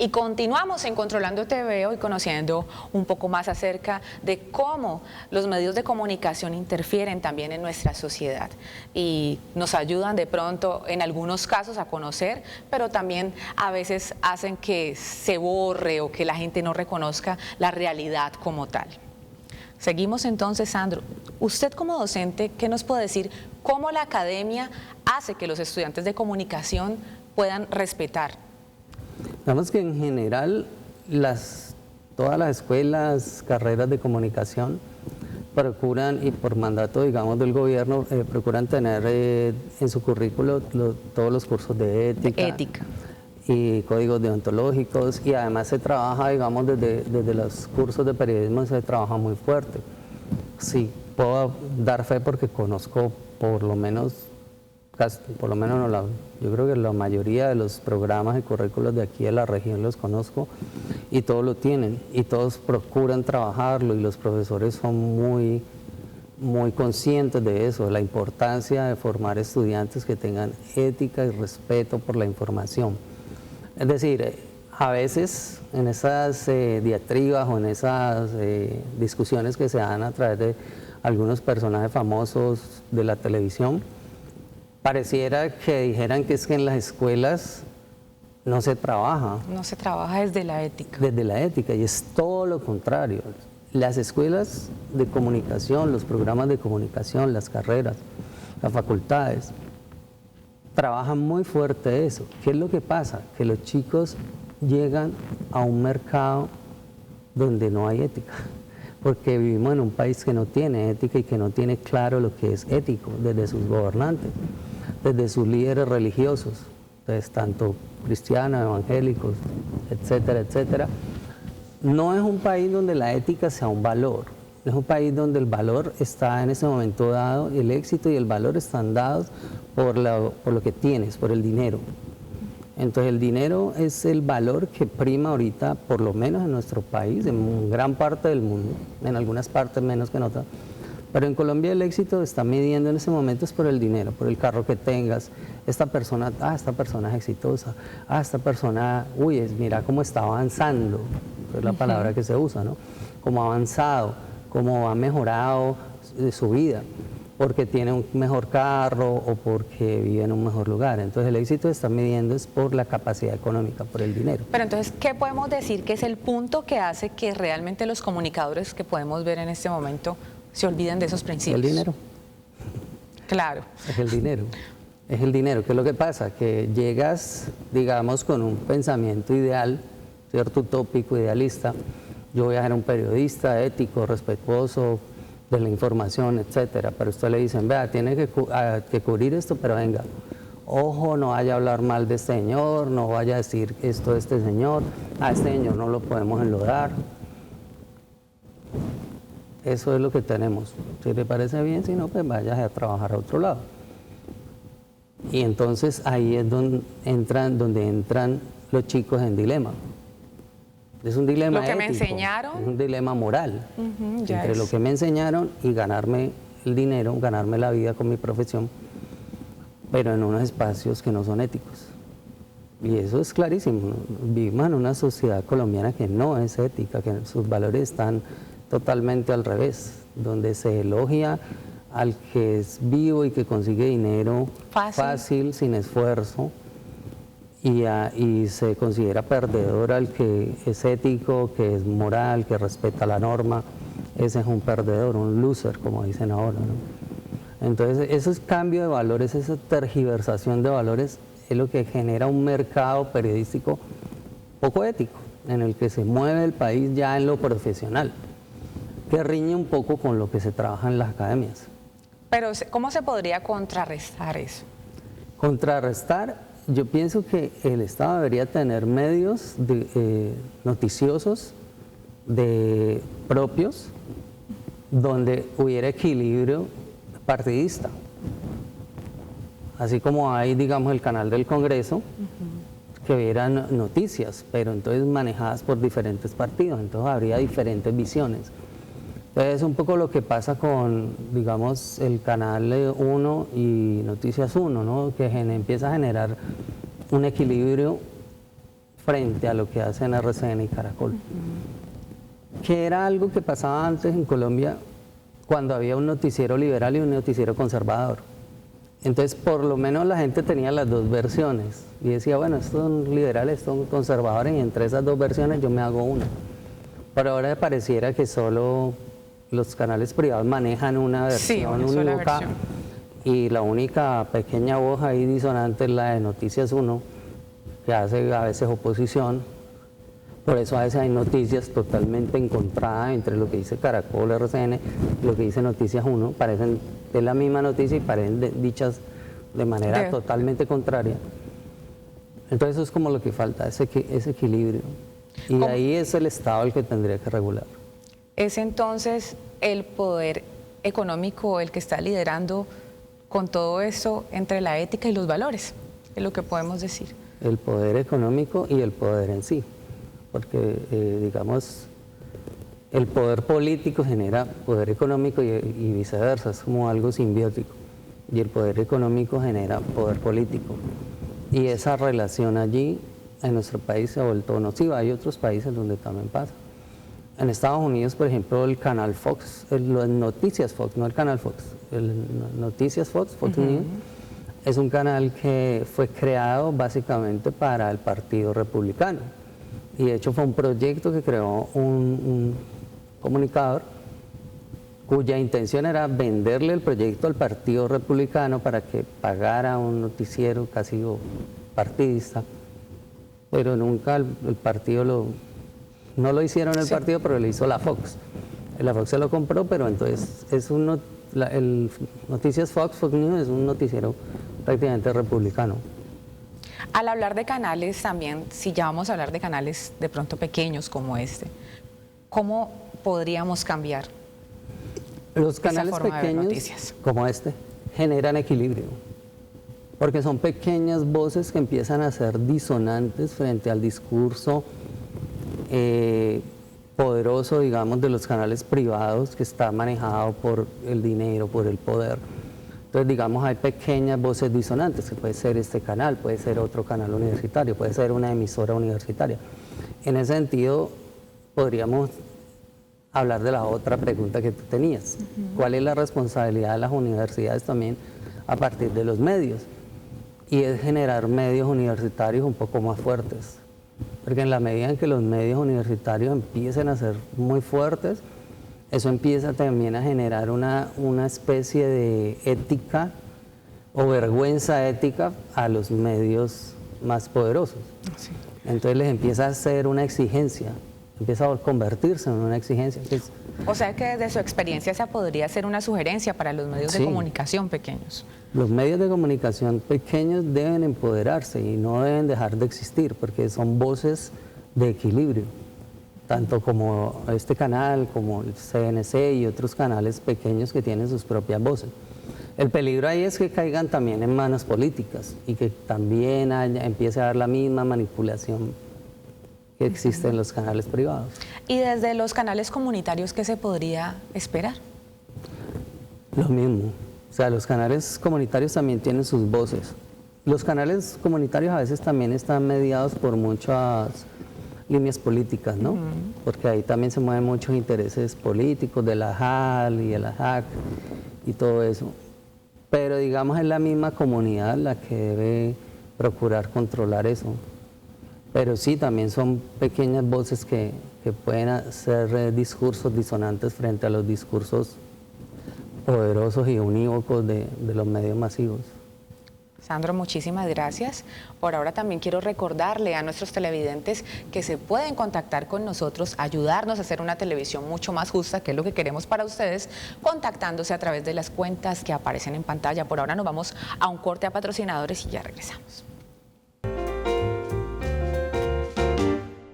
Y continuamos en Controlando TV hoy conociendo un poco más acerca de cómo los medios de comunicación interfieren también en nuestra sociedad y nos ayudan de pronto en algunos casos a conocer, pero también a veces hacen que se borre o que la gente no reconozca la realidad como tal. Seguimos entonces, Sandro. Usted como docente, ¿qué nos puede decir? ¿Cómo la academia hace que los estudiantes de comunicación puedan respetar? Digamos que en general todas las escuelas, carreras de comunicación procuran, y por mandato digamos del gobierno, procuran tener en su currículo todos los cursos de ética y códigos deontológicos, y además se trabaja, digamos, desde los cursos de periodismo se trabaja muy fuerte. Sí, puedo dar fe porque conozco por lo menos no, yo creo que la mayoría de los programas y currículos de aquí de la región los conozco y todos lo tienen y todos procuran trabajarlo, y los profesores son muy conscientes de eso, de la importancia de formar estudiantes que tengan ética y respeto por la información. Es decir, a veces en esas diatribas o en esas discusiones que se dan a través de algunos personajes famosos de la televisión, pareciera que dijeran que es que en las escuelas no se trabaja. No se trabaja desde la ética. Desde la ética, y es todo lo contrario. Las escuelas de comunicación, los programas de comunicación, las carreras, las facultades, trabajan muy fuerte eso. ¿Qué es lo que pasa? Que los chicos llegan a un mercado donde no hay ética, porque vivimos en un país que no tiene ética y que no tiene claro lo que es ético desde sus gobernantes, desde sus líderes religiosos, entonces, tanto cristianos, evangélicos, etcétera, etcétera. No es un país donde la ética sea un valor, es un país donde el valor está en ese momento dado, y el éxito y el valor están dados por lo que tienes, por el dinero. Entonces el dinero es el valor que prima ahorita, por lo menos en nuestro país, en gran parte del mundo, en algunas partes menos que en otras. Pero en Colombia el éxito está midiendo en ese momento es por el dinero, por el carro que tengas. Esta persona es exitosa. Esta persona, mira cómo está avanzando, es la palabra que se usa, ¿no? Cómo ha avanzado, cómo ha mejorado su vida, porque tiene un mejor carro o porque vive en un mejor lugar. Entonces el éxito está midiendo es por la capacidad económica, por el dinero. Pero entonces, ¿qué podemos decir que es el punto que hace que realmente los comunicadores que podemos ver en este momento se olviden de esos principios? El dinero. Claro. Es el dinero. Es el dinero. ¿Qué es lo que pasa? Que llegas, digamos, con un pensamiento ideal, cierto, utópico, idealista. Yo voy a ser un periodista ético, respetuoso de la información, etcétera. Pero usted le dicen, vea, tiene que cubrir esto, pero venga, ojo, no vaya a hablar mal de este señor, no vaya a decir esto de este señor, a este señor no lo podemos enlodar. Eso es lo que tenemos. Si le parece bien, si no, pues vaya a trabajar a otro lado. Y entonces ahí es donde entran los chicos en dilema. Es un dilema ético, me enseñaron, es un dilema moral, entre lo que me enseñaron y ganarme el dinero, ganarme la vida con mi profesión, pero en unos espacios que no son éticos. Y eso es clarísimo. Vivimos en una sociedad colombiana que no es ética, que sus valores están totalmente al revés, donde se elogia al que es vivo y que consigue dinero fácil sin esfuerzo, y se considera perdedor al que es ético, que es moral, que respeta la norma. Ese es un perdedor, un loser, como dicen ahora, ¿no? Entonces, ese cambio de valores, esa tergiversación de valores, es lo que genera un mercado periodístico poco ético, en el que se mueve el país ya en lo profesional, que riñe un poco con lo que se trabaja en las academias. Pero, ¿cómo se podría contrarrestar eso? Contrarrestar, yo pienso que el Estado debería tener medios noticiosos propios, donde hubiera equilibrio partidista. Así como hay, digamos, el canal del Congreso, que hubieran noticias, pero entonces manejadas por diferentes partidos, entonces habría diferentes visiones. Entonces es un poco lo que pasa con, digamos, el canal 1 y Noticias 1, ¿no? Que empieza a generar un equilibrio frente a lo que hacen RCN y Caracol. Que era algo que pasaba antes en Colombia cuando había un noticiero liberal y un noticiero conservador. Entonces, por lo menos la gente tenía las dos versiones y decía, bueno, estos son liberales, estos son conservadores, y entre esas dos versiones yo me hago una. Pero ahora pareciera que solo los canales privados manejan una versión unívoca, y la única pequeña voz ahí disonante es la de Noticias 1, que hace a veces oposición. Por eso a veces hay noticias totalmente encontradas entre lo que dice Caracol, RCN, y lo que dice Noticias 1. Parecen de la misma noticia y parecen dichas de manera totalmente contraria. Entonces eso es como lo que falta, ese equilibrio. Y ahí es el Estado el que tendría que regular. ¿Es entonces el poder económico el que está liderando con todo eso entre la ética y los valores? Es lo que podemos decir. El poder económico y el poder en sí. Porque, digamos, el poder político genera poder económico y viceversa, es como algo simbiótico. Y el poder económico genera poder político. Y esa relación allí en nuestro país se ha vuelto nociva. Hay otros países donde también pasa. En Estados Unidos, por ejemplo, el canal Fox, las Noticias Fox, no el canal Fox, el Noticias Fox, Fox News, es un canal que fue creado básicamente para el Partido Republicano. Y de hecho fue un proyecto que creó un comunicador cuya intención era venderle el proyecto al Partido Republicano para que pagara un noticiero casi partidista, pero nunca el partido no lo hicieron el partido, pero lo hizo la Fox. La Fox se lo compró, pero entonces el Noticias Fox News es un noticiero prácticamente republicano. Al hablar de canales también, si ya vamos a hablar de canales de pronto pequeños como este, ¿cómo podríamos cambiar? Los canales pequeños como este generan equilibrio, porque son pequeñas voces que empiezan a ser disonantes frente al discurso poderoso, digamos, de los canales privados, que está manejado por el dinero, por el poder. Entonces, digamos, hay pequeñas voces disonantes, que puede ser este canal, puede ser otro canal universitario, puede ser una emisora universitaria. En ese sentido, podríamos hablar de la otra pregunta que tú tenías. ¿Cuál es la responsabilidad de las universidades también a partir de los medios? Y es generar medios universitarios un poco más fuertes. Porque en la medida en que los medios universitarios empiecen a ser muy fuertes, eso empieza también a generar una especie de ética o vergüenza ética a los medios más poderosos. Sí. Entonces les empieza a hacer una exigencia, empieza a convertirse en una exigencia. O sea que desde su experiencia esa podría ser una sugerencia para los medios de comunicación pequeños. Los medios de comunicación pequeños deben empoderarse y no deben dejar de existir, porque son voces de equilibrio. Tanto como este canal, como el CNC y otros canales pequeños que tienen sus propias voces. El peligro ahí es que caigan también en manos políticas y que también empiece a haber la misma manipulación que existe en los canales privados. ¿Y desde los canales comunitarios qué se podría esperar? Lo mismo. O sea, los canales comunitarios también tienen sus voces. Los canales comunitarios a veces también están mediados por muchas líneas políticas, ¿no? Porque ahí también se mueven muchos intereses políticos de la JAL y de la JAC y todo eso. Pero digamos es la misma comunidad la que debe procurar controlar eso. Pero sí, también son pequeñas voces que pueden hacer discursos disonantes frente a los discursos poderosos y unívocos de los medios masivos. Sandro, muchísimas gracias. Por ahora también quiero recordarle a nuestros televidentes que se pueden contactar con nosotros, ayudarnos a hacer una televisión mucho más justa, que es lo que queremos para ustedes, contactándose a través de las cuentas que aparecen en pantalla. Por ahora nos vamos a un corte a patrocinadores y ya regresamos.